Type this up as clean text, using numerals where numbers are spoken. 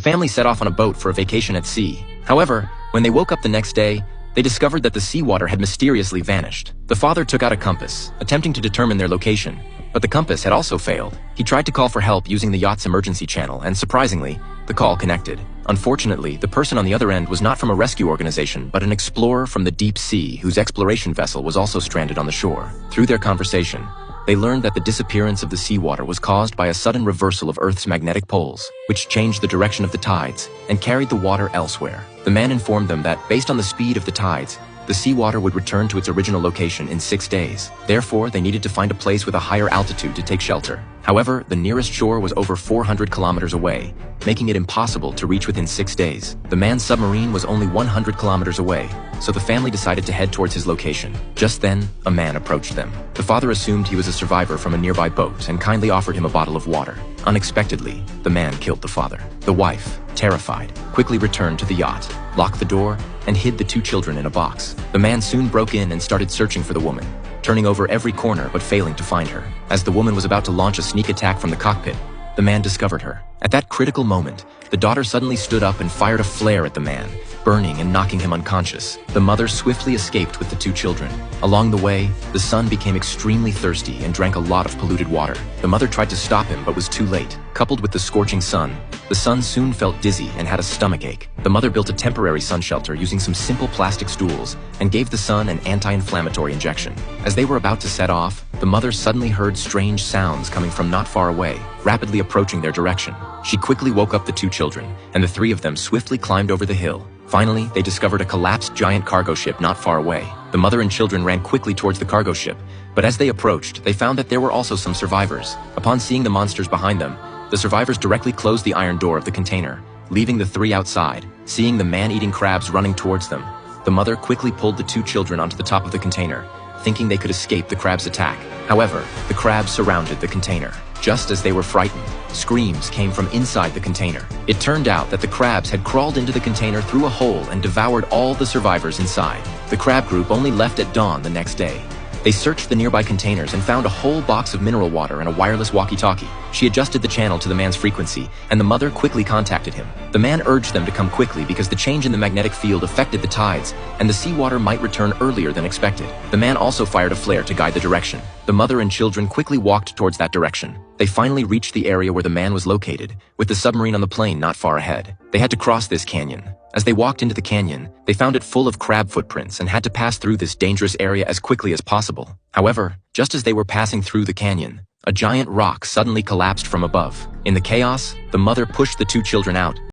family set off on a boat for a vacation at sea. However, when they woke up the next day, they discovered that the seawater had mysteriously vanished. The father took out a compass, attempting to determine their location, but the compass had also failed. He tried to call for help using the yacht's emergency channel, and surprisingly, the call connected. Unfortunately, the person on the other end was not from a rescue organization, but an explorer from the deep sea whose exploration vessel was also stranded on the shore. Through their conversation, they learned that the disappearance of the seawater was caused by a sudden reversal of Earth's magnetic poles, which changed the direction of the tides and carried the water elsewhere. The man informed them that, based on the speed of the tides, the seawater would return to its original location in 6 days. Therefore, they needed to find a place with a higher altitude to take shelter. However, the nearest shore was over 400 kilometers away, making it impossible to reach within 6 days. The man's submarine was only 100 kilometers away, so the family decided to head towards his location. Just then, a man approached them. The father assumed he was a survivor from a nearby boat and kindly offered him a bottle of water. Unexpectedly, the man killed the father. The wife, terrified, quickly returned to the yacht, locked the door, and hid the 2 children in a box. The man soon broke in and started searching for the woman, turning over every corner but failing to find her. As the woman was about to launch a sneak attack from the cockpit, the man discovered her. At that critical moment, the daughter suddenly stood up and fired a flare at the man, burning and knocking him unconscious. The mother swiftly escaped with the 2 children. Along the way, the son became extremely thirsty and drank a lot of polluted water. The mother tried to stop him but was too late. Coupled with the scorching sun, the son soon felt dizzy and had a stomachache. The mother built a temporary sun shelter using some simple plastic stools and gave the son an anti-inflammatory injection. As they were about to set off, the mother suddenly heard strange sounds coming from not far away, rapidly approaching their direction. She quickly woke up the 2 children, and the 3 of them swiftly climbed over the hill. Finally, they discovered a collapsed giant cargo ship not far away. The mother and children ran quickly towards the cargo ship, but as they approached, they found that there were also some survivors. Upon seeing the monsters behind them, the survivors directly closed the iron door of the container, leaving the 3 outside. Seeing the man-eating crabs running towards them, the mother quickly pulled the 2 children onto the top of the container, thinking they could escape the crab's attack. However, the crabs surrounded the container. Just as they were frightened, screams came from inside the container. It turned out that the crabs had crawled into the container through a hole and devoured all the survivors inside. The crab group only left at dawn the next day. They searched the nearby containers and found a whole box of mineral water and a wireless walkie-talkie. She adjusted the channel to the man's frequency, and the mother quickly contacted him. The man urged them to come quickly because the change in the magnetic field affected the tides, and the seawater might return earlier than expected. The man also fired a flare to guide the direction. The mother and children quickly walked towards that direction. They finally reached the area where the man was located, with the submarine on the plain not far ahead. They had to cross this canyon. As they walked into the canyon, they found it full of crab footprints and had to pass through this dangerous area as quickly as possible. However, just as they were passing through the canyon, a giant rock suddenly collapsed from above. In the chaos, the mother pushed the 2 children out,